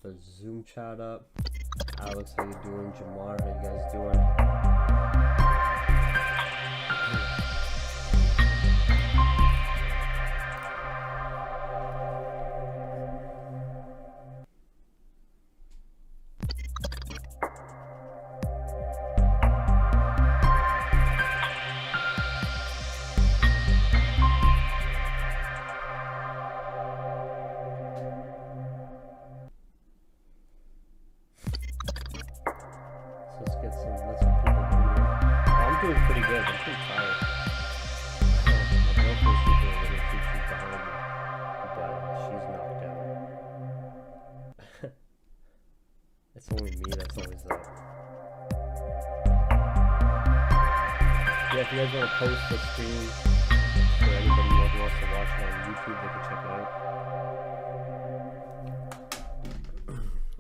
the Zoom chat up. Alex, how you doing? Jamar, how you guys doing? Let's get some people in here. I'm doing pretty good. I'm pretty tired. My girlfriend's sleeping a little too she's behind me, but she's knocked out. It's only me that's always up. Yeah, if you guys want to post the screen for anybody who wants to watch it on YouTube, they can check it out.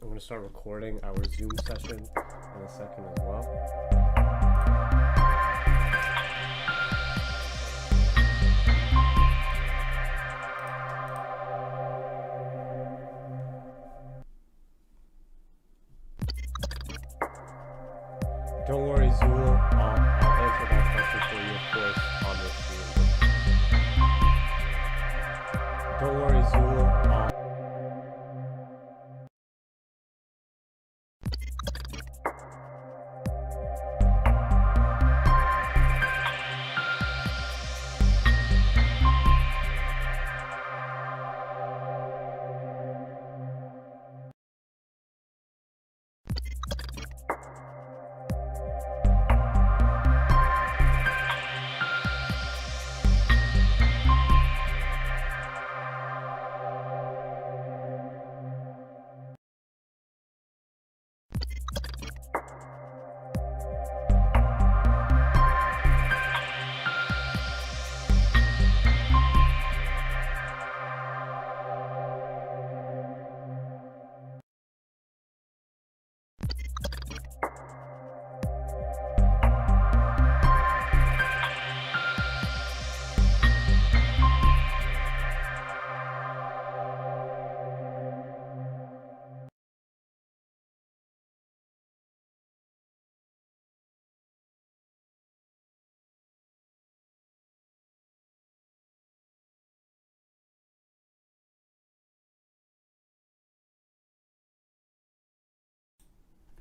I'm going to start recording our Zoom session in a second as well. Don't worry, Zul. I'll answer that question for you, of course, on this stream. Don't worry, Zul.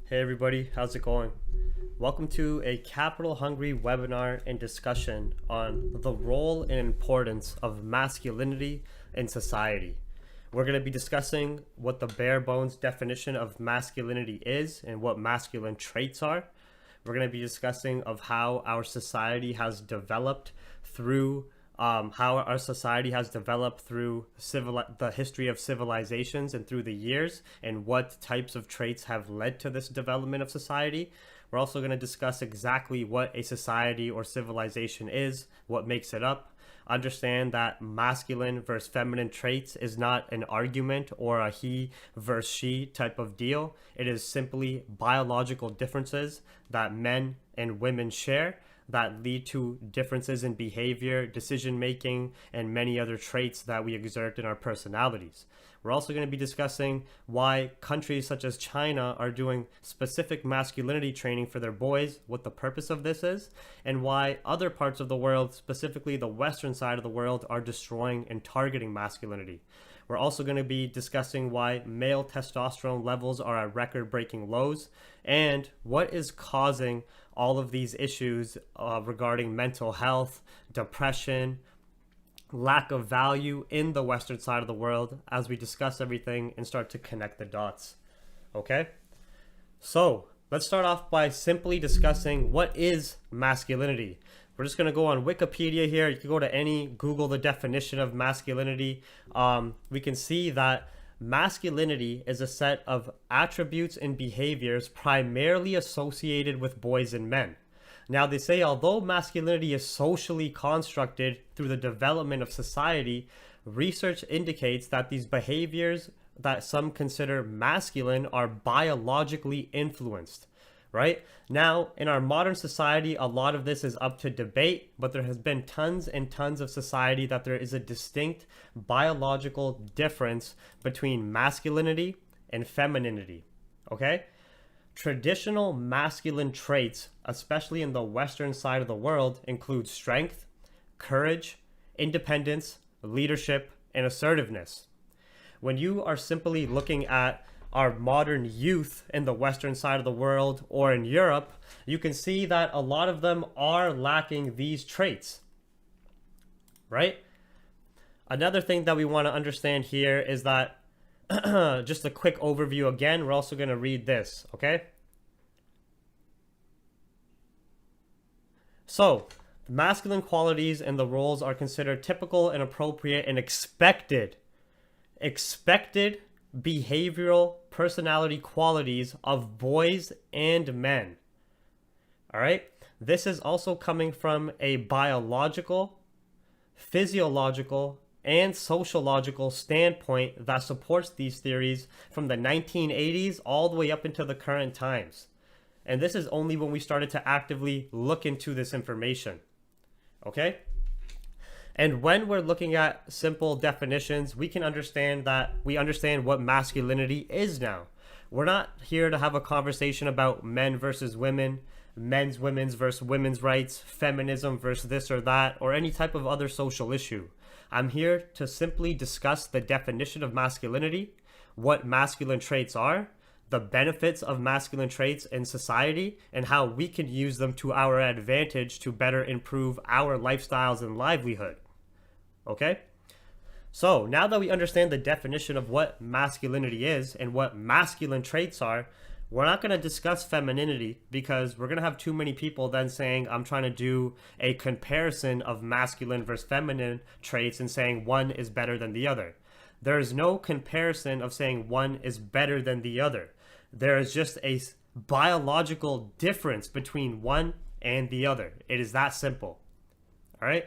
Hey everybody, how's it going? Welcome to a Capital Hungry webinar and discussion on the role and importance of masculinity in society. We're going to be discussing what the bare bones definition of masculinity is and what masculine traits are. We're going to be discussing of how our society has developed through the history of civilizations and through the years, and what types of traits have led to this development of society. We're also going to discuss exactly what a society or civilization is, what makes it up. Understand that masculine versus feminine traits is not an argument or a he versus she type of deal. It is simply biological differences that men and women share that lead to differences in behavior, decision making, and many other traits that we exert in our personalities. We're also going to be discussing why countries such as China are doing specific masculinity training for their boys, what the purpose of this is, and why other parts of the world, specifically the Western side of the world, are destroying and targeting masculinity. We're also going to be discussing why male testosterone levels are at record-breaking lows and what is causing all of these issues regarding mental health, depression, lack of value in the Western side of the world as we discuss everything and start to connect the dots. Okay? So let's start off by simply discussing what is masculinity. We're just going to go on Wikipedia here. You can go to Google the definition of masculinity. We can see that masculinity is a set of attributes and behaviors primarily associated with boys and men. Now, they say although masculinity is socially constructed through the development of society, research indicates that these behaviors that some consider masculine are biologically influenced. Right? Now, in our modern society, a lot of this is up to debate, but there has been tons and tons of society that there is a distinct biological difference between masculinity and femininity. Okay? Traditional masculine traits, especially in the Western side of the world, include strength, courage, independence, leadership, and assertiveness. When you are simply looking at our modern youth in the Western side of the world or in Europe, you can see that a lot of them are lacking these traits, right? Another thing that we want to understand here is that just a quick overview again, we're also going to read this, okay? So, masculine qualities and the roles are considered typical and appropriate and expected behavioral personality qualities of boys and men. All right? This is also coming from a biological, physiological, and sociological standpoint that supports these theories from the 1980s all the way up into the current times. And this is only when we started to actively look into this information. Okay? And when we're looking at simple definitions, we can understand that we understand what masculinity is now. We're not here to have a conversation about men versus women, women's versus women's rights, feminism versus this or that, or any type of other social issue. I'm here to simply discuss the definition of masculinity, what masculine traits are, the benefits of masculine traits in society, and how we can use them to our advantage to better improve our lifestyles and livelihood. Okay? So now that we understand the definition of what masculinity is and what masculine traits are, we're not going to discuss femininity because we're going to have too many people then saying I'm trying to do a comparison of masculine versus feminine traits and saying one is better than the other. There is no comparison of saying one is better than the other. There is just a biological difference between one and the other. It is that simple. All right?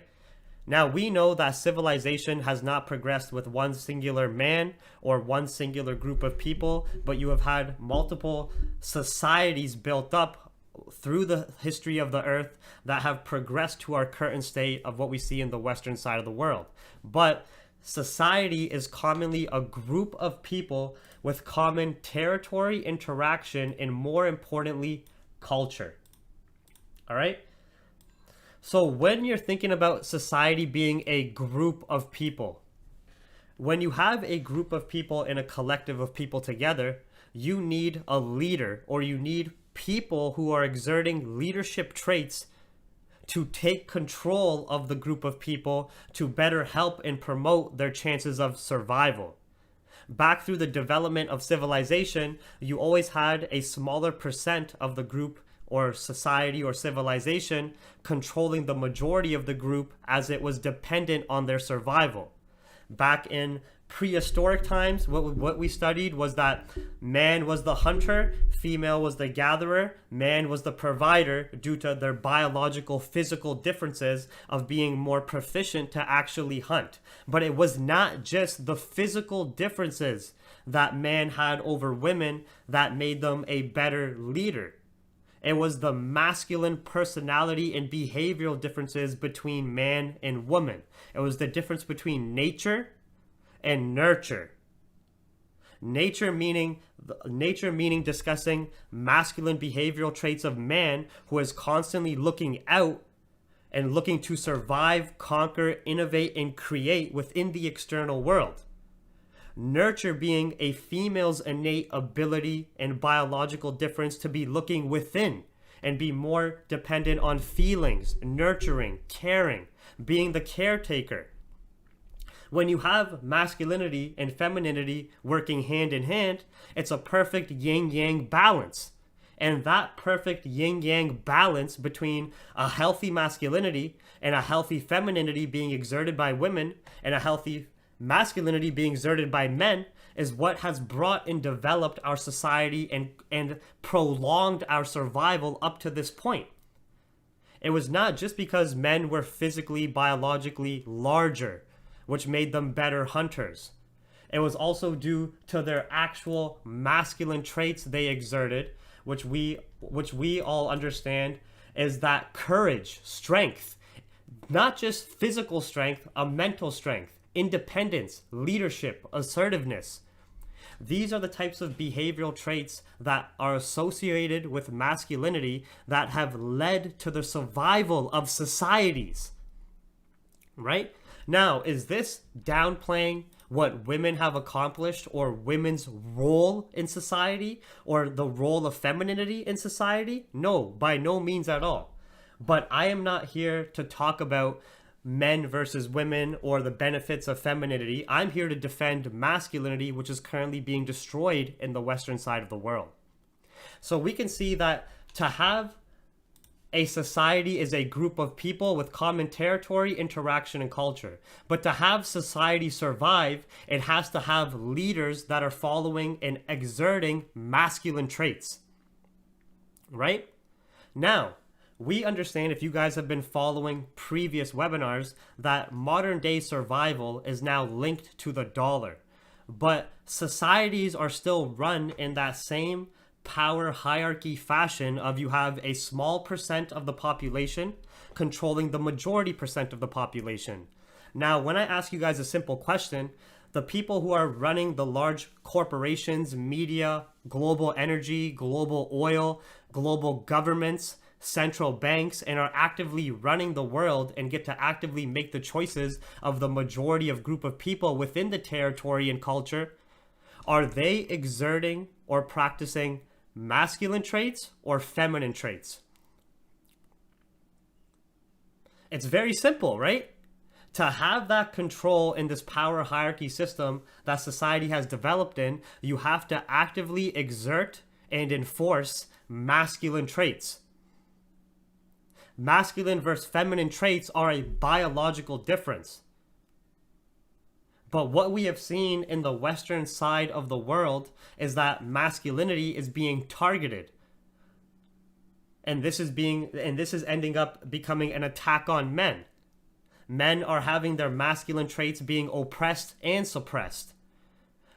Now, we know that civilization has not progressed with one singular man or one singular group of people, but you have had multiple societies built up through the history of the earth that have progressed to our current state of what we see in the Western side of the world. But society is commonly a group of people with common territory, interaction, and more importantly, culture. All right? So when you're thinking about society being a group of people, when you have a group of people and a collective of people together, you need a leader, or you need people who are exerting leadership traits to take control of the group of people to better help and promote their chances of survival. Back through the development of civilization, you always had a smaller percent of the group or society or civilization controlling the majority of the group as it was dependent on their survival. Back in prehistoric times, what we studied was that man was the hunter, female was the gatherer, man was the provider due to their biological physical differences of being more proficient to actually hunt. But it was not just the physical differences that man had over women that made them a better leader. It was the masculine personality and behavioral differences between man and woman. It was the difference between nature and nurture. Nature meaning discussing masculine behavioral traits of man who is constantly looking out and looking to survive, conquer, innovate, and create within the external world. Nurture being a female's innate ability and biological difference to be looking within and be more dependent on feelings, nurturing, caring, being the caretaker. When you have masculinity and femininity working hand in hand, it's a perfect yin-yang balance. And that perfect yin-yang balance between a healthy masculinity and a healthy femininity being exerted by women and a healthy masculinity being exerted by men is what has brought and developed our society and prolonged our survival up to this point. It was not just because men were physically, biologically larger, which made them better hunters. It was also due to their actual masculine traits they exerted, which we all understand is that courage, strength, not just physical strength, a mental strength, independence, leadership, assertiveness. These are the types of behavioral traits that are associated with masculinity that have led to the survival of societies. Right? Now, is this downplaying what women have accomplished or women's role in society or the role of femininity in society? No, by no means at all. But I am not here to talk about men versus women or the benefits of femininity. I'm here to defend masculinity, which is currently being destroyed in the Western side of the world. So we can see that to have a society is a group of people with common territory, interaction, and culture. But to have society survive, it has to have leaders that are following and exerting masculine traits. Right? Now, we understand, if you guys have been following previous webinars, that modern day survival is now linked to the dollar. But societies are still run in that same power hierarchy fashion of you have a small percent of the population controlling the majority percent of the population. Now, when I ask you guys a simple question, the people who are running the large corporations, media, global energy, global oil, global governments, central banks, and are actively running the world and get to actively make the choices of the majority of group of people within the territory and culture, are they exerting or practicing masculine traits or feminine traits? It's very simple, right? To have that control in this power hierarchy system that society has developed in, you have to actively exert and enforce masculine traits. Masculine versus feminine traits are a biological difference. But what we have seen in the Western side of the world is that masculinity is being targeted. And this is ending up becoming an attack on men. Men are having their masculine traits being oppressed and suppressed.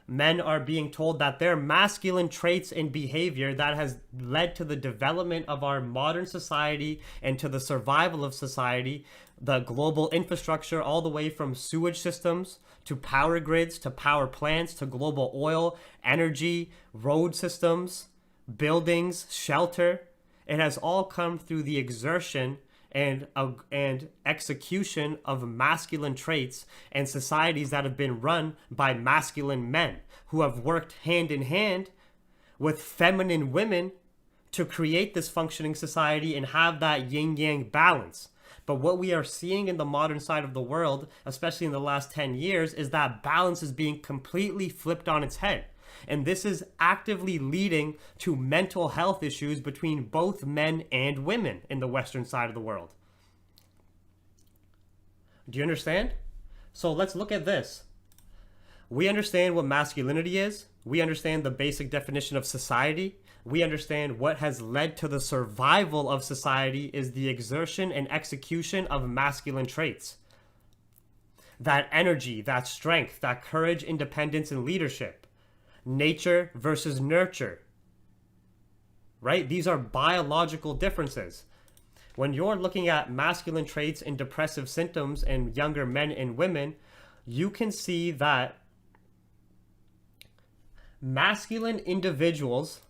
Men are being told that their masculine traits and behavior that has led to the development of our modern society and to the survival of society, the global infrastructure, all the way from sewage systems to power grids to power plants to global oil, energy, road systems, buildings, shelter. It has all come through the exertion and execution of masculine traits and societies that have been run by masculine men who have worked hand in hand with feminine women to create this functioning society and have that yin-yang balance. But what we are seeing in the modern side of the world, especially in the last 10 years, is that balance is being completely flipped on its head. And this is actively leading to mental health issues between both men and women in the Western side of the world. Do you understand? So let's look at this. We understand what masculinity is. We understand the basic definition of society. We understand what has led to the survival of society is the exertion and execution of masculine traits. That energy, that strength, that courage, independence, and leadership. Nature versus nurture, right? These are biological differences. When you're looking at masculine traits and depressive symptoms in younger men and women, you can see that masculine individuals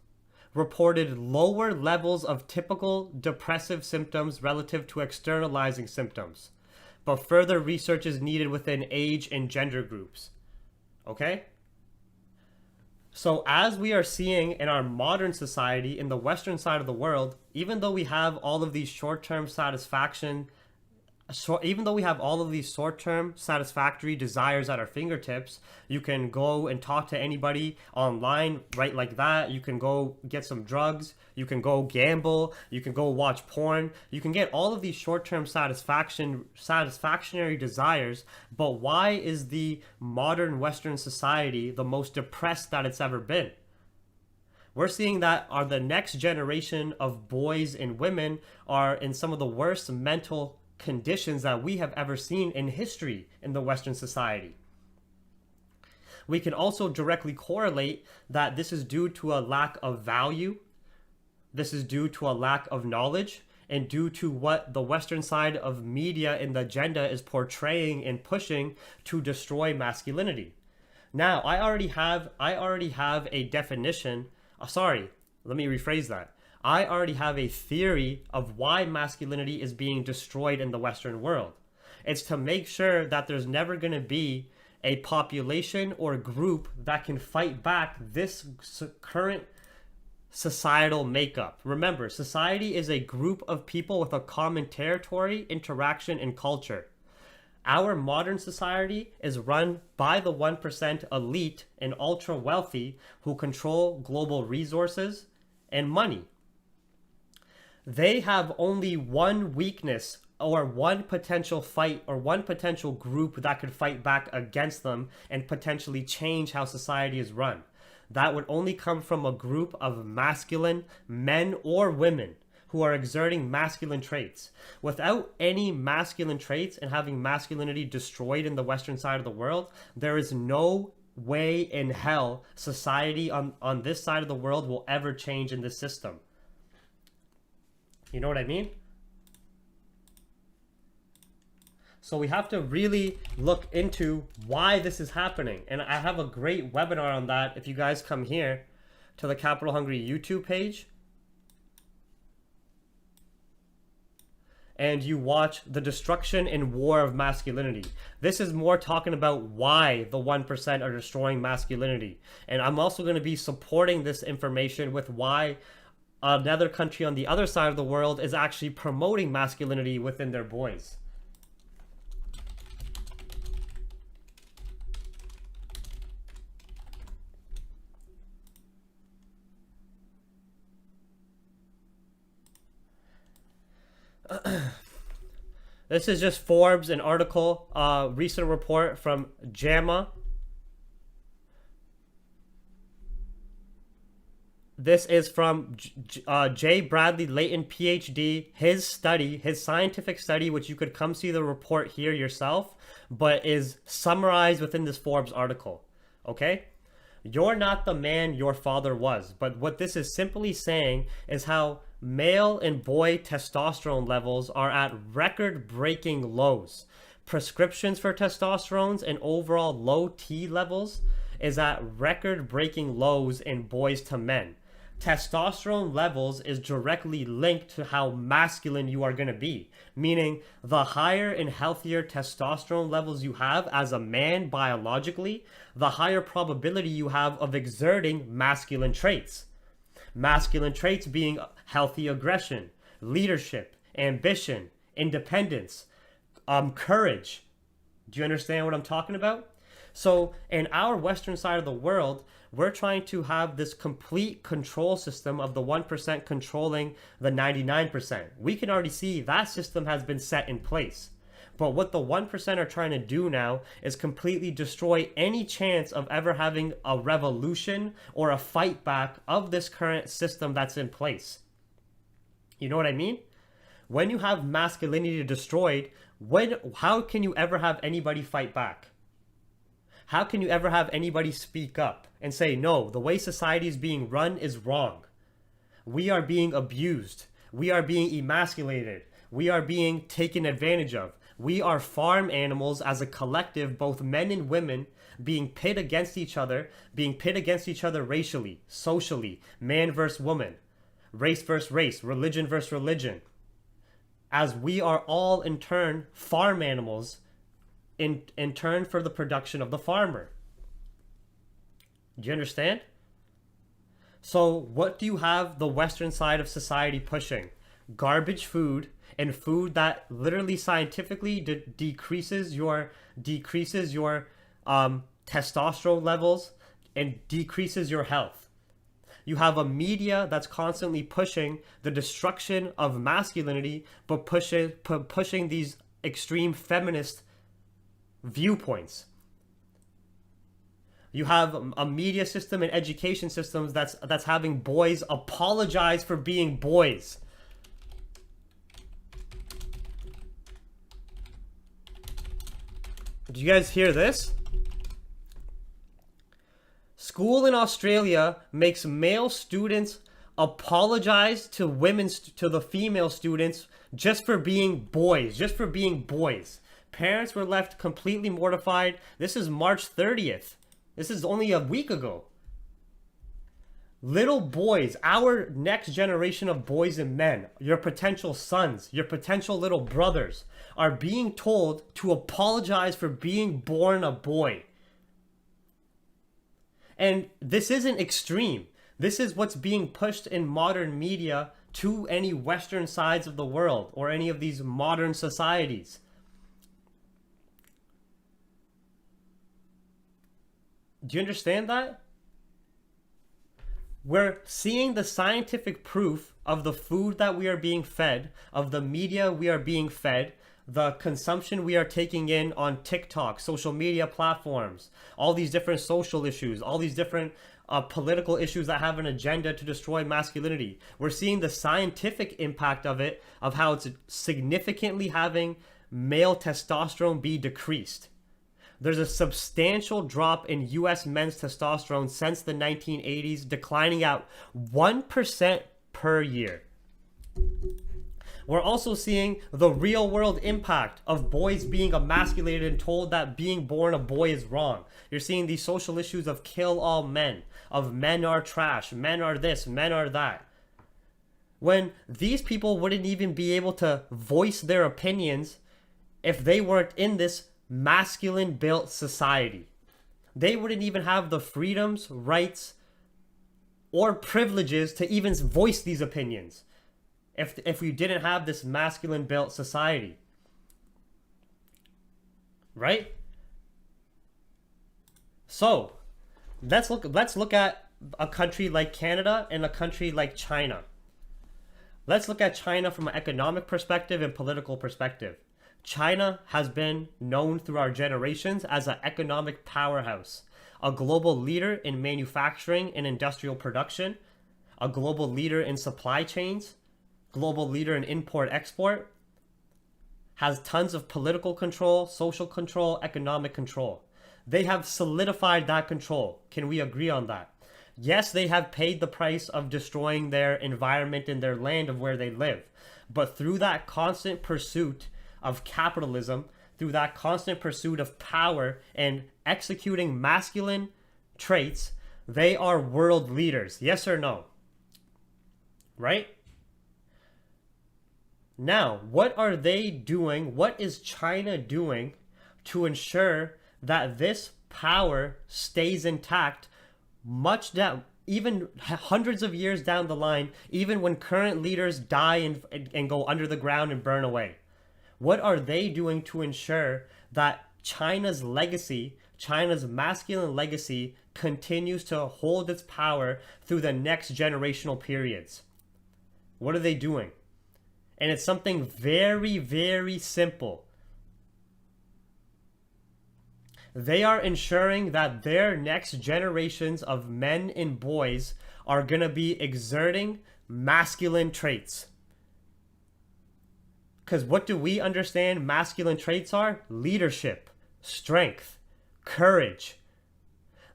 reported lower levels of typical depressive symptoms relative to externalizing symptoms, but further research is needed within age and gender groups. Okay? So as we are seeing in our modern society, in the Western side of the world, even though we have all of these short-term satisfactory desires at our fingertips, you can go and talk to anybody online, right, like that. You can go get some drugs, you can go gamble, you can go watch porn, you can get all of these short-term satisfactory desires. But why is the modern Western society the most depressed that it's ever been? We're seeing that the next generation of boys and women are in some of the worst mental conditions that we have ever seen in history in the Western society. We can also directly correlate that this is due to a lack of value, this is due to a lack of knowledge, and due to what the Western side of media and the agenda is portraying and pushing to destroy masculinity. Now, I already have a definition. Sorry, let me rephrase that. I already have a theory of why masculinity is being destroyed in the Western world. It's to make sure that there's never going to be a population or group that can fight back this current societal makeup. Remember, society is a group of people with a common territory, interaction, and culture. Our modern society is run by the 1% elite and ultra wealthy who control global resources and money. They have only one weakness or one potential fight or one potential group that could fight back against them and potentially change how society is run. That would only come from a group of masculine men or women who are exerting masculine traits. Without any masculine traits and having masculinity destroyed in the Western side of the world, there is no way in hell society on this side of the world will ever change in this system. You know what I mean? So we have to really look into why this is happening. And I have a great webinar on that if you guys come here to the Capital Hungry YouTube page and you watch The Destruction and War of Masculinity. This is more talking about why the 1% are destroying masculinity. And I'm also going to be supporting this information with why another country on the other side of the world is actually promoting masculinity within their boys. This is just Forbes, an article, recent report from JAMA. This is from J. Bradley Layton, PhD, his study, his scientific study, which you could come see the report here yourself, but is summarized within this Forbes article, okay? You're not the man your father was, but what this is simply saying is how male and boy testosterone levels are at record-breaking lows. Prescriptions for testosterones and overall low T levels is at record-breaking lows in boys to men. Testosterone levels is directly linked to how masculine you are going to be, meaning the higher and healthier testosterone levels you have as a man biologically, the higher probability you have of exerting masculine traits. Masculine traits being healthy aggression, leadership, ambition, independence, courage. Do you understand what I'm talking about? So in our Western side of the world, we're trying to have this complete control system of the 1% controlling the 99%. We can already see that system has been set in place. But what the 1% are trying to do now is completely destroy any chance of ever having a revolution or a fight back of this current system that's in place. You know what I mean? When you have masculinity destroyed, how can you ever have anybody fight back? How can you ever have anybody speak up and say, no, the way society is being run is wrong. We are being abused. We are being emasculated. We are being taken advantage of. We are farm animals as a collective, both men and women, being pit against each other racially, socially, man versus woman, race versus race, religion versus religion. As we are all in turn farm animals in turn for the production of the farmer. Do you understand? So what do you have the Western side of society pushing? Garbage food, and food that literally scientifically decreases your testosterone levels and decreases your health. You have a media that's constantly pushing the destruction of masculinity, but pushing these extreme feminist viewpoints. You have a media system and education systems that's having boys apologize for being boys. Did you guys hear this? School in Australia makes male students apologize to the female students just for being boys. Parents were left completely mortified. This is March 30th. This is only a week ago. Little boys, our next generation of boys and men, your potential sons, your potential little brothers, are being told to apologize for being born a boy. And this isn't extreme. This is what's being pushed in modern media to any Western sides of the world or any of these modern societies. Do you understand that? We're seeing the scientific proof of the food that we are being fed, of the media we are being fed, the consumption we are taking in on TikTok, social media platforms, all these different social issues, all these different political issues that have an agenda to destroy masculinity. We're seeing the scientific impact of it, of how it's significantly having male testosterone be decreased. There's a substantial drop in US men's testosterone since the 1980s, declining at 1% per year. We're also seeing the real world impact of boys being emasculated and told that being born a boy is wrong. You're seeing these social issues of kill all men, of men are trash, men are this, men are that. When these people wouldn't even be able to voice their opinions if they weren't in this masculine built society. They wouldn't even have the freedoms, rights, or privileges to even voice these opinions if we didn't have this masculine built society. Right? So let's look at a country like Canada and a country like China. Let's look at China from an economic perspective and political perspective. China has been known through our generations as an economic powerhouse, a global leader in manufacturing and industrial production, a global leader in supply chains, global leader in import-export, has tons of political control, social control, economic control. They have solidified that control. Can we agree on that? Yes, they have paid the price of destroying their environment and their land of where they live. But through that constant pursuit of capitalism, through that constant pursuit of power and executing masculine traits, they are world leaders. Yes or no? Right? Now, what are they doing? What is China doing to ensure that this power stays intact much down, even hundreds of years down the line, even when current leaders die and go under the ground and burn away? What are they doing to ensure that China's legacy, China's masculine legacy, continues to hold its power through the next generational periods? What are they doing? And it's something very, very simple. They are ensuring that their next generations of men and boys are going to be exerting masculine traits. Because what do we understand masculine traits are? Leadership, strength, courage.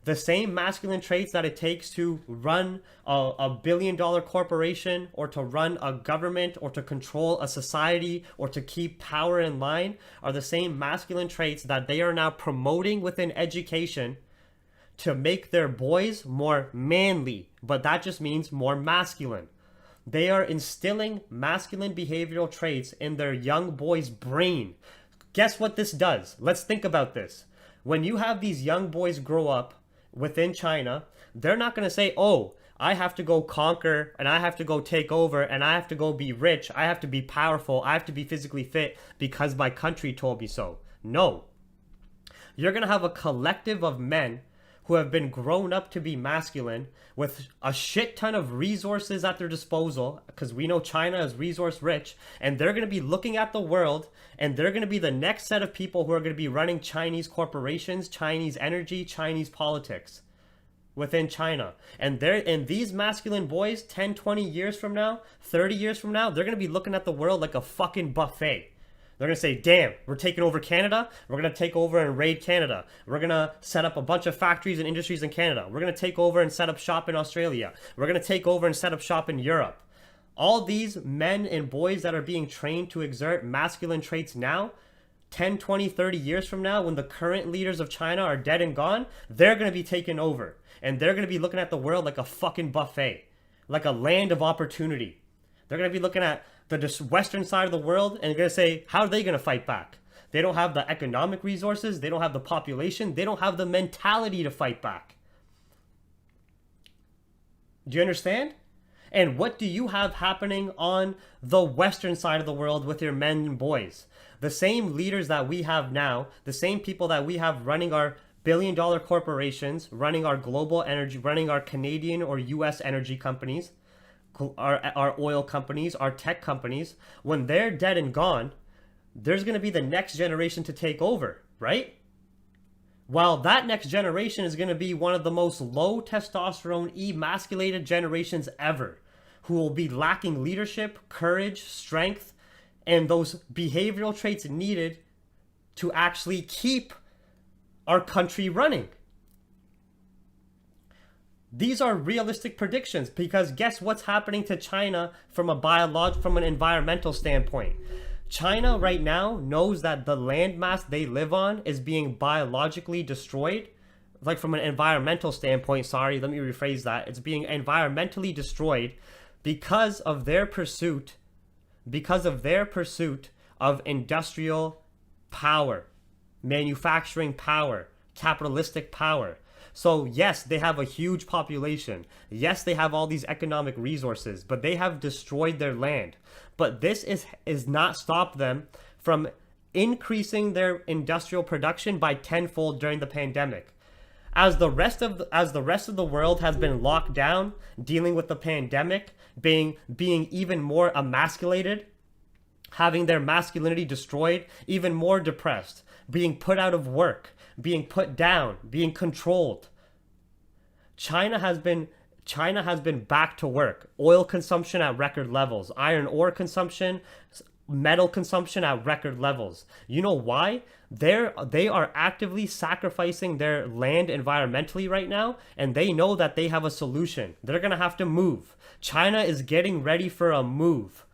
The same masculine traits that it takes to run a billion-dollar corporation, or to run a government, or to control a society, or to keep power in line, are the same masculine traits that they are now promoting within education to make their boys more manly. But that just means more masculine. They are instilling masculine behavioral traits in their young boy's brain. Guess what this does? Let's think about this. When you have these young boys grow up within China, they're not going to say, oh, I have to go conquer and I have to go take over and I have to go be rich. I have to be powerful. I have to be physically fit because my country told me so. No. You're going to have a collective of men who have been grown up to be masculine with a shit ton of resources at their disposal, because we know China is resource rich, and they're going to be looking at the world, and they're going to be the next set of people who are going to be running Chinese corporations, Chinese energy, Chinese politics within China. And these masculine boys 10, 20 years from now, 30 years from now, they're going to be looking at the world like a fucking buffet. They're going to say, damn, we're taking over Canada. We're going to take over and raid Canada. We're going to set up a bunch of factories and industries in Canada. We're going to take over and set up shop in Australia. We're going to take over and set up shop in Europe. All these men and boys that are being trained to exert masculine traits now, 10, 20, 30 years from now, when the current leaders of China are dead and gone, they're going to be taken over. And they're going to be looking at the world like a fucking buffet, like a land of opportunity. They're going to be looking at the western side of the world and they're going to say, how are they going to fight back? They don't have the economic resources. They don't have the population. They don't have the mentality to fight back. Do you understand? And what do you have happening on the western side of the world with your men and boys? The same leaders that we have now, the same people that we have running our billion-dollar corporations, running our global energy, running our Canadian or US energy companies, our oil companies, our tech companies, when they're dead and gone, there's going to be the next generation to take over, right? Well, that next generation is going to be one of the most low testosterone emasculated generations ever, who will be lacking leadership, courage, strength, and those behavioral traits needed to actually keep our country running. These are realistic predictions, because guess what's happening to China from an environmental standpoint? China right now knows that the landmass they live on is being biologically destroyed. Like from an environmental standpoint, sorry, let me rephrase that. It's being environmentally destroyed because of their pursuit of industrial power, manufacturing power, capitalistic power. So yes, they have a huge population. Yes, they have all these economic resources, but they have destroyed their land. But this is not stopped them from increasing their industrial production by tenfold during the pandemic. As the rest of the world has been locked down, dealing with the pandemic, being even more emasculated, having their masculinity destroyed, even more depressed, being put out of work, being put down, being controlled. China has been back to work. Oil consumption at record levels, iron ore consumption, metal consumption at record levels. You know why? They are actively sacrificing their land environmentally right now, and they know that they have a solution. They're going to have to move. China is getting ready for a move.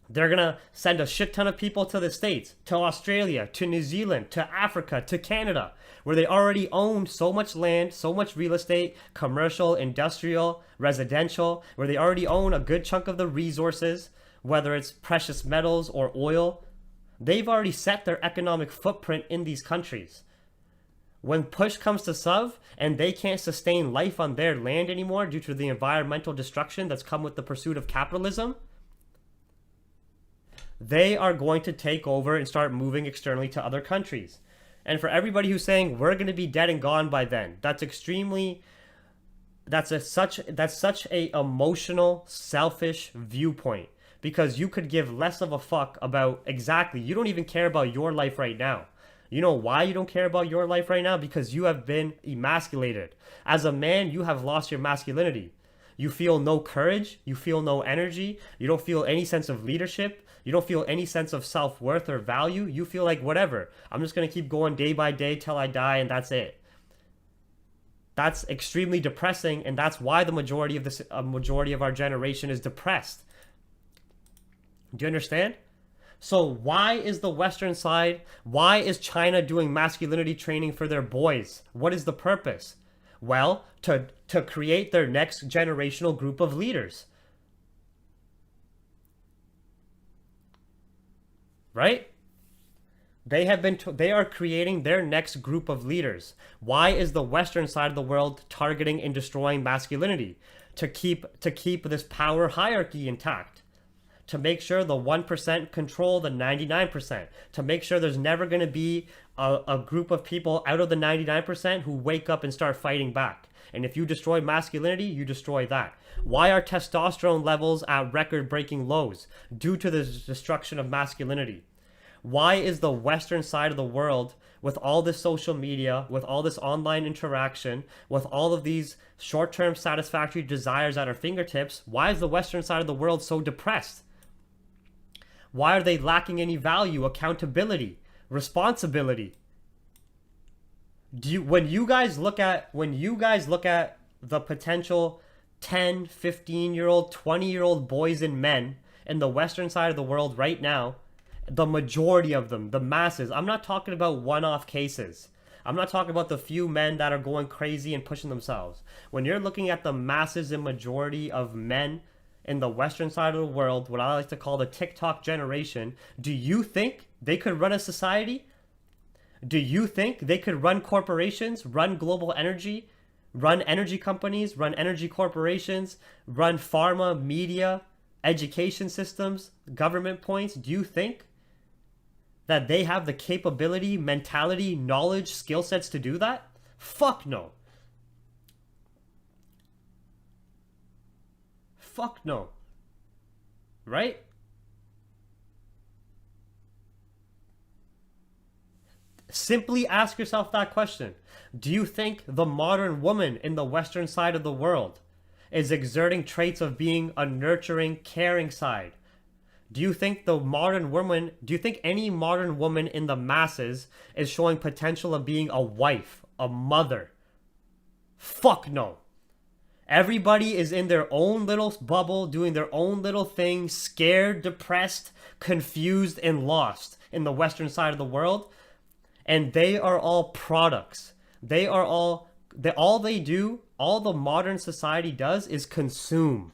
They're going to send a shit ton of people to the States, to Australia, to New Zealand, to Africa, to Canada, where they already own so much land, so much real estate, commercial, industrial, residential, where they already own a good chunk of the resources, whether it's precious metals or oil. They've already set their economic footprint in these countries. When push comes to shove and they can't sustain life on their land anymore due to the environmental destruction that's come with the pursuit of capitalism, they are going to take over and start moving externally to other countries. And for everybody who's saying we're going to be dead and gone by then, that's such a emotional, selfish viewpoint, because you could give less of a fuck about you don't even care about your life right now. You know why you don't care about your life right now? Because you have been emasculated. As a man, you have lost your masculinity. You feel no courage, you feel no energy, you don't feel any sense of leadership, you don't feel any sense of self-worth or value. You feel like whatever, I'm just going to keep going day by day till I die, and that's it. That's extremely depressing, and that's why the majority of our generation is depressed. Do you understand? So why is the Western side, why is China doing masculinity training for their boys? What is the purpose? Well, to create their next generational group of leaders. Right? They are creating their next group of leaders. Why is the Western side of the world targeting and destroying masculinity? To keep this power hierarchy intact. To make sure the 1% control the 99%. To make sure there's never going to be a group of people out of the 99% who wake up and start fighting back. And if you destroy masculinity, you destroy that. Why are testosterone levels at record-breaking lows? Due to the destruction of masculinity. Why is the Western side of the world, with all this social media, with all this online interaction, with all of these short-term satisfactory desires at our fingertips, why is the Western side of the world so depressed? Why are they lacking any value, accountability, responsibility? When you guys look at the potential 10, 15-year-old, 20-year-old boys and men in the Western side of the world right now, The majority of them, the masses. I'm not talking about one-off cases. I'm not talking about the few men that are going crazy and pushing themselves. When you're looking at the masses and majority of men in the Western side of the world, what I like to call the TikTok generation, do you think they could run a society? Do you think they could run corporations, run global energy, run energy companies, run energy corporations, run pharma, media, education systems, government points? Do you think that they have the capability, mentality, knowledge, skill sets to do that? Fuck no. Fuck no. Right? Simply ask yourself that question. Do you think the modern woman in the Western side of the world is exerting traits of being a nurturing, caring side? Do you think the modern woman, do you think any modern woman in the masses is showing potential of being a wife, a mother? Fuck no. Everybody is in their own little bubble, doing their own little thing, scared, depressed, confused, and lost in the Western side of the world. And they are all products. All they do, all the modern society does is consume.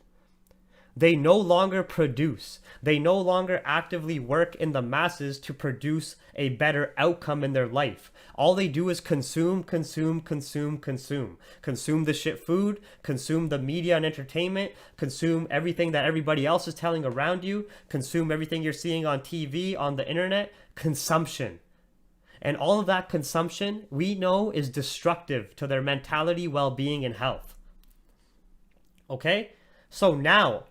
They no longer produce. They no longer actively work in the masses to produce a better outcome in their life. All they do is consume, consume, consume, consume. Consume the shit food, consume the media and entertainment, consume everything that everybody else is telling around you, consume everything you're seeing on TV, on the internet. Consumption. And all of that consumption, we know, is destructive to their mentality, well-being, and health. Okay? So now,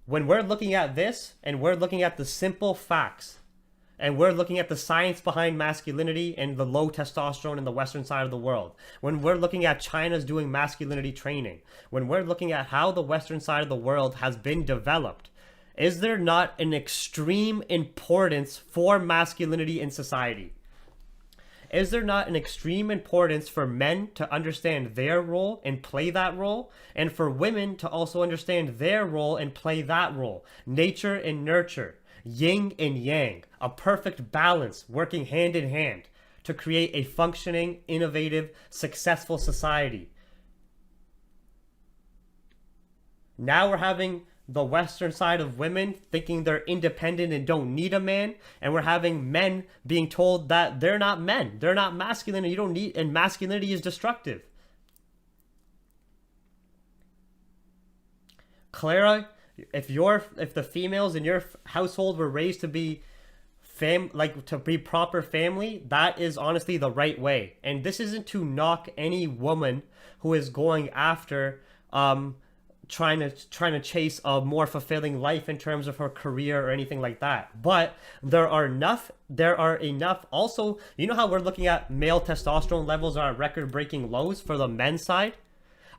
when we're looking at this, and we're looking at the simple facts, and we're looking at the science behind masculinity and the low testosterone in the Western side of the world, when we're looking at China's doing masculinity training, when we're looking at how the Western side of the world has been developed, is there not an extreme importance for masculinity in society? Is there not an extreme importance for men to understand their role and play that role, and for women to also understand their role and play that role? Nature and nurture, yin and yang, a perfect balance working hand in hand to create a functioning, innovative, successful society. Now we're having the Western side of women thinking they're independent and don't need a man, and we're having men being told that they're not men, they're not masculine, and you don't need, and masculinity is destructive. Clara, if the females in your household were raised to be to be proper family, that is honestly the right way. And this isn't to knock any woman who is going after trying to chase a more fulfilling life in terms of her career or anything like that. But there are enough also, you know how we're looking at male testosterone levels are at record-breaking lows for the men's side?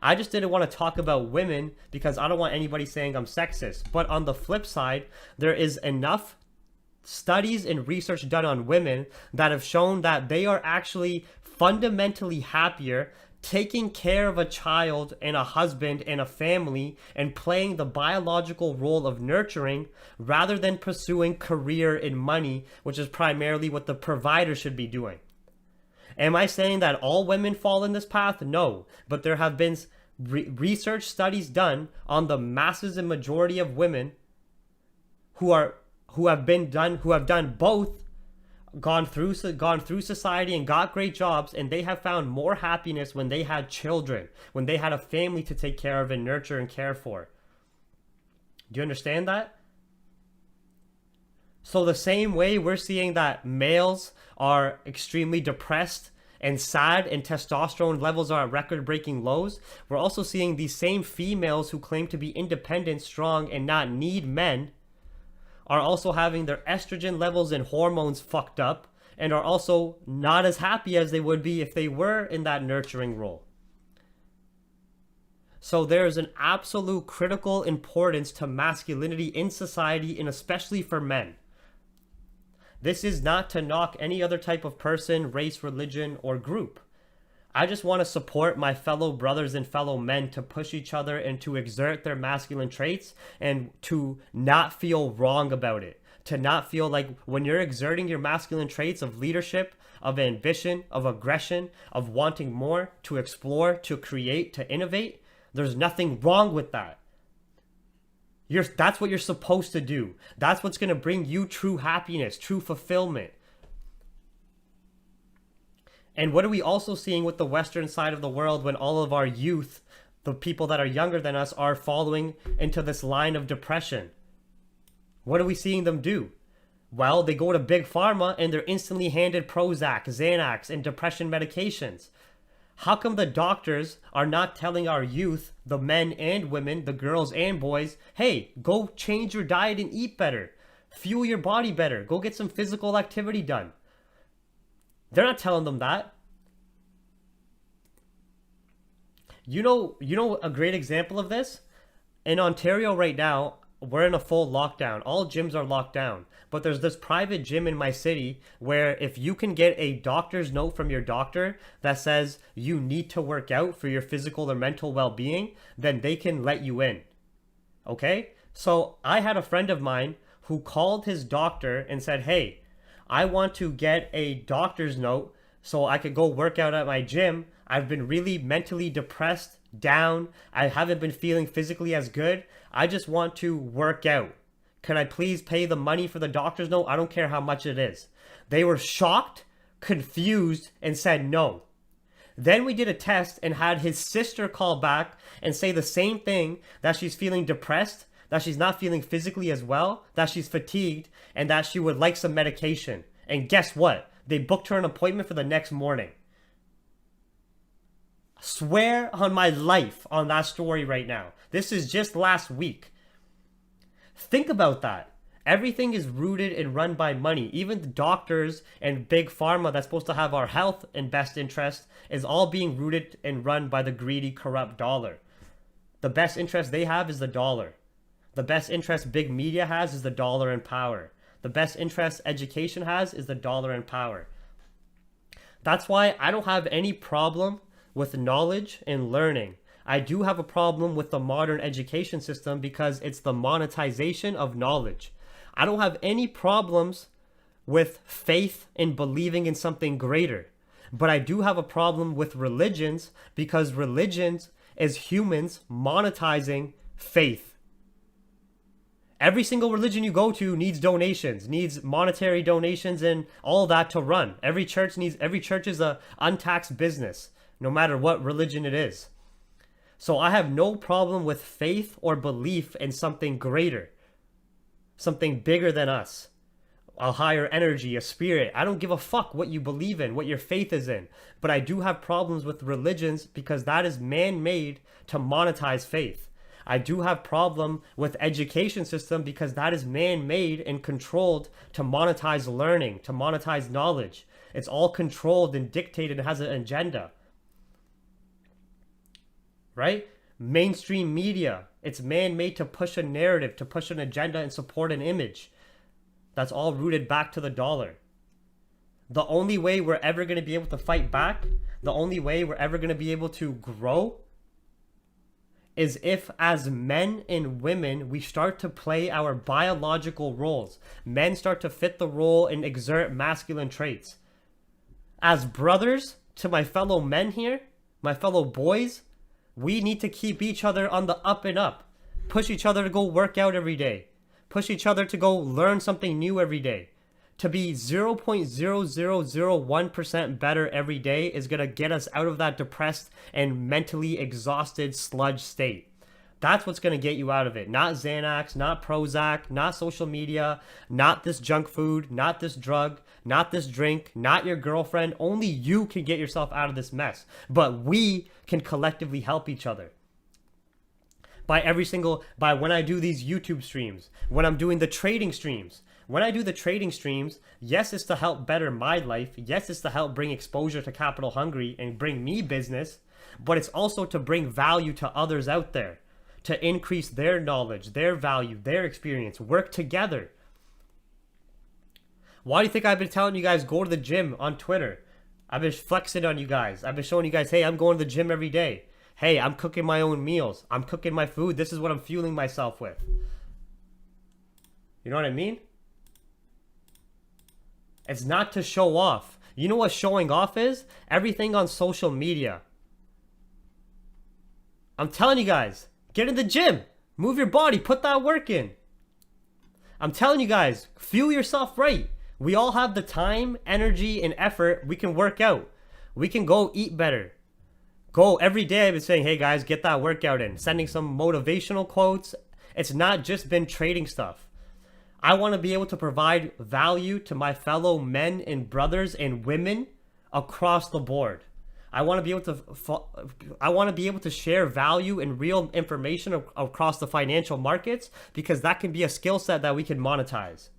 I just didn't want to talk about women because I don't want anybody saying I'm sexist. But on the flip side, there is enough studies and research done on women that have shown that they are actually fundamentally happier taking care of a child and a husband and a family and playing the biological role of nurturing rather than pursuing career and money, which is primarily what the provider should be doing. Am I saying that all women fall in this path? No, but there have been research studies done on the masses and majority of women who have done both, gone through society and got great jobs, and they have found more happiness when they had children, when they had a family to take care of and nurture and care for. Do you understand that? So the same way we're seeing that males are extremely depressed and sad and testosterone levels are at record-breaking lows, we're also seeing these same females who claim to be independent, strong, and not need men are also having their estrogen levels and hormones fucked up and are also not as happy as they would be if they were in that nurturing role. So there's an absolute critical importance to masculinity in society, and especially for men. This is not to knock any other type of person, race, religion, or group. I just want to support my fellow brothers and fellow men to push each other and to exert their masculine traits and to not feel wrong about it. to not feel like when you're exerting your masculine traits of leadership, of ambition, of aggression, of wanting more, to explore, to create, to innovate, there's nothing wrong with that. That's what you're supposed to do. That's what's going to bring you true happiness, true fulfillment. And what are we also seeing with the Western side of the world when all of our youth, the people that are younger than us, are following into this line of depression? What are we seeing them do? Well, they go to Big Pharma and they're instantly handed Prozac, Xanax, and depression medications. How come the doctors are not telling our youth, the men and women, the girls and boys, hey, go change your diet and eat better. Fuel your body better. Go get some physical activity done. They're not telling them that. You know a great example of this? In Ontario right now, we're in a full lockdown. All gyms are locked down. But there's this private gym in my city where if you can get a doctor's note from your doctor that says you need to work out for your physical or mental well-being, then they can let you in. Okay? So I had a friend of mine who called his doctor and said, hey, I want to get a doctor's note so I could go work out at my gym. I've been really mentally depressed, down. I haven't been feeling physically as good. I just want to work out. Can I please pay the money for the doctor's note? I don't care how much it is. They were shocked, confused, and said no. Then we did a test and had his sister call back and say the same thing, that she's feeling depressed, that she's not feeling physically as well, that she's fatigued, and that she would like some medication. And guess what? They booked her an appointment for the next morning. Swear on my life on that story right now. This is just last week. Think about that. Everything is rooted and run by money. Even the doctors and big pharma that's supposed to have our health and best interest is all being rooted and run by the greedy, corrupt dollar. The best interest they have is the dollar. The best interest big media has is the dollar and power. The best interest education has is the dollar and power. That's why I don't have any problem with knowledge and learning. I do have a problem with the modern education system because it's the monetization of knowledge. I don't have any problems with faith and believing in something greater. But I do have a problem with religions because religions is humans monetizing faith. Every single religion you go to needs donations, needs monetary donations and all that to run. Every church is a untaxed business, no matter what religion it is. So I have no problem with faith or belief in something greater, something bigger than us, a higher energy, a spirit. I don't give a fuck what you believe in, what your faith is in. But I do have problems with religions because that is man-made to monetize faith. I do have problem with education system because that is man-made and controlled to monetize learning, to monetize knowledge. It's all controlled and dictated and has an agenda. Right? Mainstream media, it's man-made to push a narrative, to push an agenda and support an image. That's all rooted back to the dollar. The only way we're ever going to be able to fight back, the only way we're ever going to be able to grow is if as men and women, we start to play our biological roles. Men start to fit the role and exert masculine traits. As brothers to my fellow men here, my fellow boys, we need to keep each other on the up and up. Push each other to go work out every day. Push each other to go learn something new every day. To be 0.0001% better every day is going to get us out of that depressed and mentally exhausted sludge state. That's what's going to get you out of it. Not Xanax, not Prozac, not social media, not this junk food, not this drug, not this drink, not your girlfriend. Only you can get yourself out of this mess. But we can collectively help each other. By when I do these YouTube streams, when I'm doing the trading streams. When I do the trading streams, yes, it's to help better my life. Yes, it's to help bring exposure to Capital Hungry and bring me business. But it's also to bring value to others out there. To increase their knowledge, their value, their experience. Work together. Why do you think I've been telling you guys go to the gym on Twitter? I've been flexing on you guys. I've been showing you guys, hey, I'm going to the gym every day. Hey, I'm cooking my own meals. I'm cooking my food. This is what I'm fueling myself with. You know what I mean? It's not to show off. You know what showing off is? Everything on social media. I'm telling you guys, get in the gym. Move your body. Put that work in. I'm telling you guys, fuel yourself right. We all have the time, energy, and effort. We can work out. We can go eat better. Go every day. I've been saying, hey guys, get that workout in. Sending some motivational quotes. It's not just been trading stuff. I want to be able to provide value to my fellow men and brothers and women across the board. I want to be able to share value and real information across the financial markets, because that can be a skill set that we can monetize.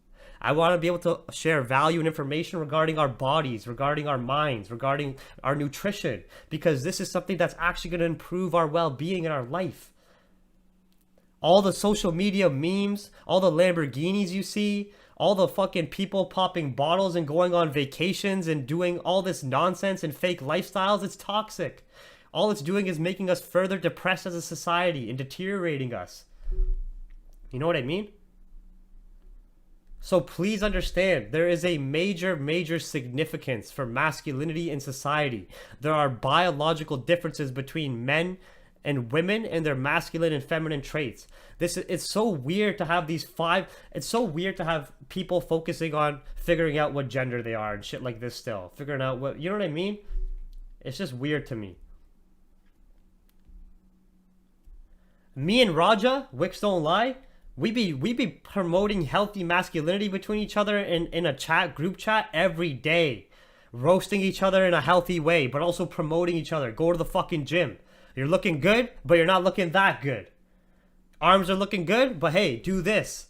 I want to be able to share value and information regarding our bodies, regarding our minds, regarding our nutrition, because this is something that's actually going to improve our well-being in our life. All the social media memes, all the Lamborghinis you see, all the fucking people popping bottles and going on vacations and doing all this nonsense and fake lifestyles, it's toxic. All it's doing is making us further depressed as a society and deteriorating us. You know what I mean? So please understand, there is a major, major significance for masculinity in society. There are biological differences between men and women and their masculine and feminine traits. It's so weird to have it's so weird to have people focusing on figuring out what gender they are and shit like this still. Figuring out what, you know what I mean? It's just weird to me. Me and Raja, Wicks Don't Lie, we be promoting healthy masculinity between each other in a group chat every day. Roasting each other in a healthy way, but also promoting each other. Go to the fucking gym. You're looking good, but you're not looking that good. Arms are looking good, but hey, do this.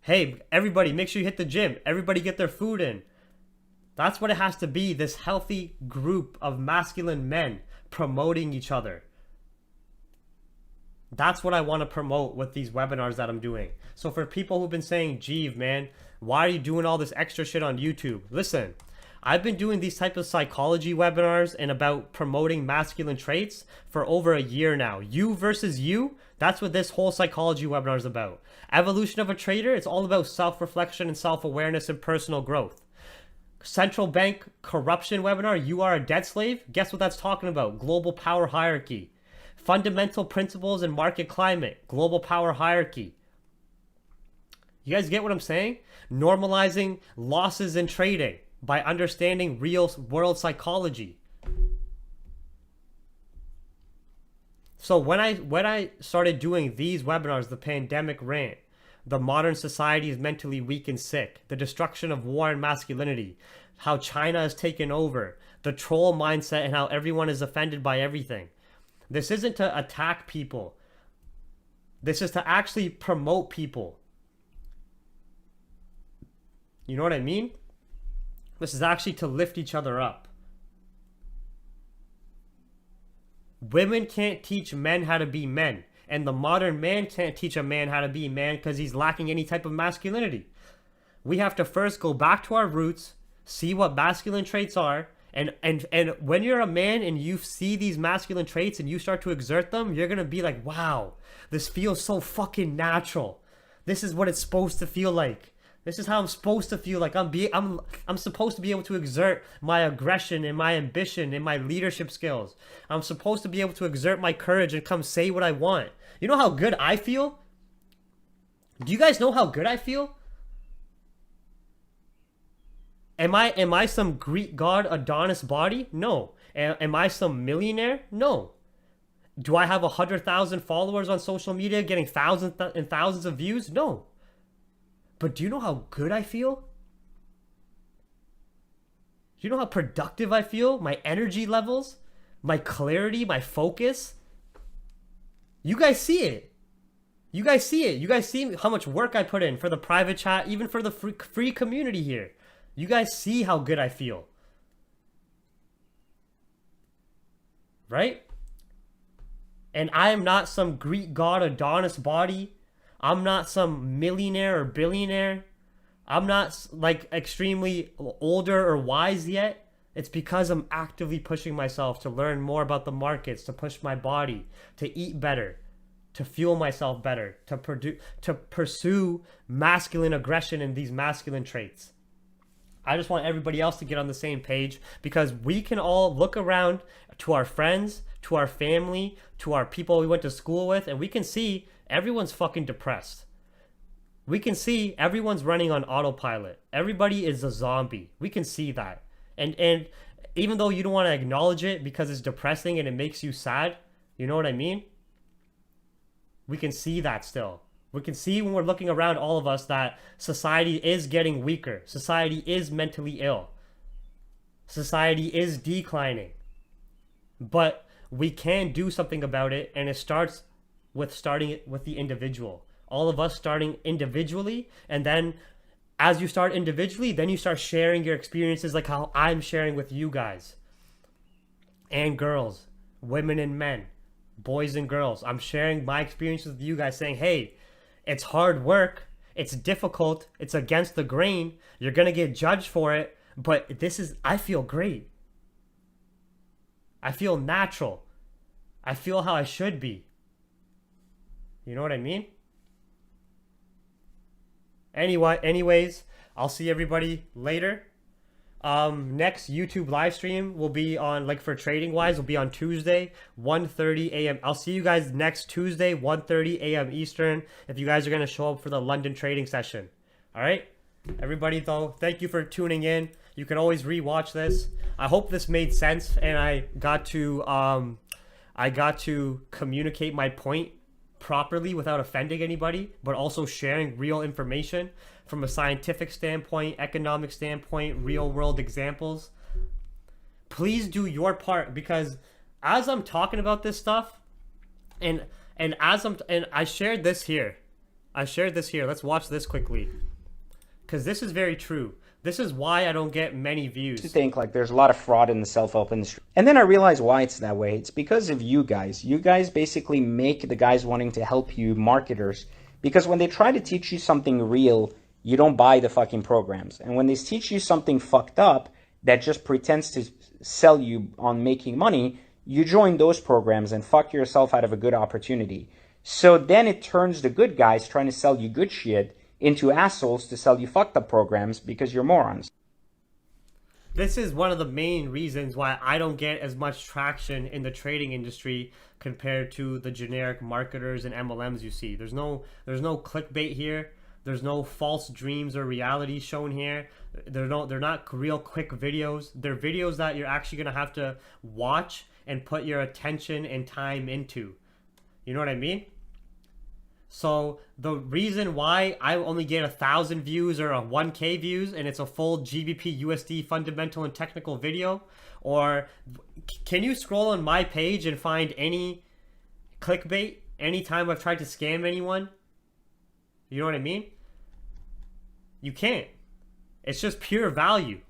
Hey, everybody, make sure you hit the gym. Everybody get their food in. That's what it has to be, this healthy group of masculine men promoting each other. That's what I want to promote with these webinars that I'm doing. So for people who've been saying, Jeev, man, why are you doing all this extra shit on YouTube? Listen, I've been doing these type of psychology webinars and about promoting masculine traits for over a year now. You versus you, that's what this whole psychology webinar is about. Evolution of a trader, it's all about self-reflection and self-awareness and personal growth. Central bank corruption webinar, you are a debt slave? Guess what that's talking about? Global power hierarchy. Fundamental principles in market climate, global power hierarchy. You guys get what I'm saying? Normalizing losses in trading by understanding real world psychology. So when I started doing these webinars, the pandemic rant, the modern society is mentally weak and sick, the destruction of war and masculinity, how China has taken over, the troll mindset, and how everyone is offended by everything. This isn't to attack people. This is to actually promote people. You know what I mean? This is actually to lift each other up. Women can't teach men how to be men. And the modern man can't teach a man how to be a man because he's lacking any type of masculinity. We have to first go back to our roots, see what masculine traits are, and when you're a man and you see these masculine traits and you start to exert them, you're going to be like, wow, this feels so fucking natural. This is what it's supposed to feel like. This is how I'm supposed to feel like. I'm supposed to be able to exert my aggression and my ambition and my leadership skills. I'm supposed to be able to exert my courage and come say what I want. You know how good I feel? Do you guys know how good I feel? Am I some Greek god Adonis body? No. Am I some millionaire? No. Do I have 100,000 followers on social media getting thousands and thousands of views? No. But do you know how good I feel? Do you know how productive I feel? My energy levels? My clarity? My focus? You guys see it. You guys see it. You guys see how much work I put in for the private chat, even for the free community here. You guys see how good I feel. Right? And I am not some Greek god Adonis body. I'm not some millionaire or billionaire. I'm not like extremely older or wise yet. It's because I'm actively pushing myself to learn more about the markets, to push my body, to eat better, to fuel myself better, to pursue masculine aggression and these masculine traits. I just want everybody else to get on the same page, because we can all look around to our friends, to our family, to our people we went to school with, and we can see everyone's fucking depressed. We can see everyone's running on autopilot. Everybody is a zombie. We can see that. And even though you don't want to acknowledge it because it's depressing and it makes you sad, you know what I mean? We can see that still. We can see when we're looking around, all of us, that society is getting weaker. Society is mentally ill. Society is declining. But we can do something about it, and it starts with starting it with the individual. All of us starting individually, and then as you start individually, then you start sharing your experiences like how I'm sharing with you guys. And girls, women and men, boys and girls. I'm sharing my experiences with you guys, saying, hey, it's hard work, it's difficult, it's against the grain, you're gonna get judged for it, but I feel great. I feel natural. I feel how I should be. You know what I mean? Anyways, I'll see everybody later. Next YouTube live stream will be on, like for trading wise, will be on Tuesday, 1:30 a.m. I'll see you guys next Tuesday, 1:30 a.m. Eastern, if you guys are going to show up for the London trading session. All right? Everybody, though, thank you for tuning in. You can always rewatch this. I hope this made sense, and I got to communicate my point properly without offending anybody, but also sharing real information from a scientific standpoint, economic standpoint, real world examples. Please do your part, because as I'm talking about this stuff, and I shared this here. Let's watch this quickly, because this is very true. This is why I don't get many views. To think like there's a lot of fraud in the self-help industry. And then I realized why it's that way. It's because of you guys. You guys basically make the guys wanting to help you marketers, because when they try to teach you something real, you don't buy the fucking programs. And when they teach you something fucked up that just pretends to sell you on making money, you join those programs and fuck yourself out of a good opportunity. So then it turns the good guys trying to sell you good shit into assholes to sell you fucked up programs because you're morons. This is one of the main reasons why I don't get as much traction in the trading industry compared to the generic marketers and MLMs you see. There's no clickbait here. There's no false dreams or reality shown here. They're not real quick videos. They're videos that you're actually gonna have to watch and put your attention and time into. You know what I mean? So the reason why I only get 1,000 views or 1K views, and it's a full GBP USD fundamental and technical video, or can you scroll on my page and find any clickbait anytime I've tried to scam anyone? You know what I mean? You can't. It's just pure value.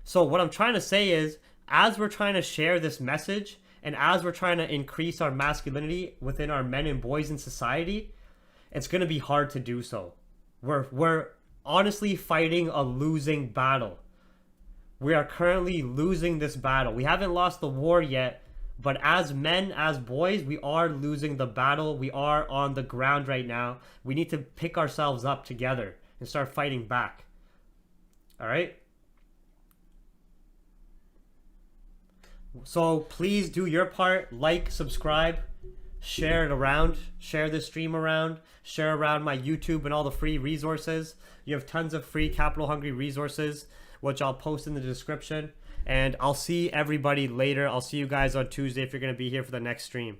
So what I'm trying to say is, as we're trying to share this message, and as we're trying to increase our masculinity within our men and boys in society, it's going to be hard to do so. We're honestly fighting a losing battle. We are currently losing this battle. We haven't lost the war yet, but as men, as boys, we are losing the battle. We are on the ground right now. We need to pick ourselves up together and start fighting back. All right? So please do your part. Like, subscribe, share it around, share this stream around, share around my YouTube and all the free resources. You have tons of free capital hungry resources, which I'll post in the description. And I'll see everybody later. I'll see you guys on Tuesday if you're going to be here for the next stream.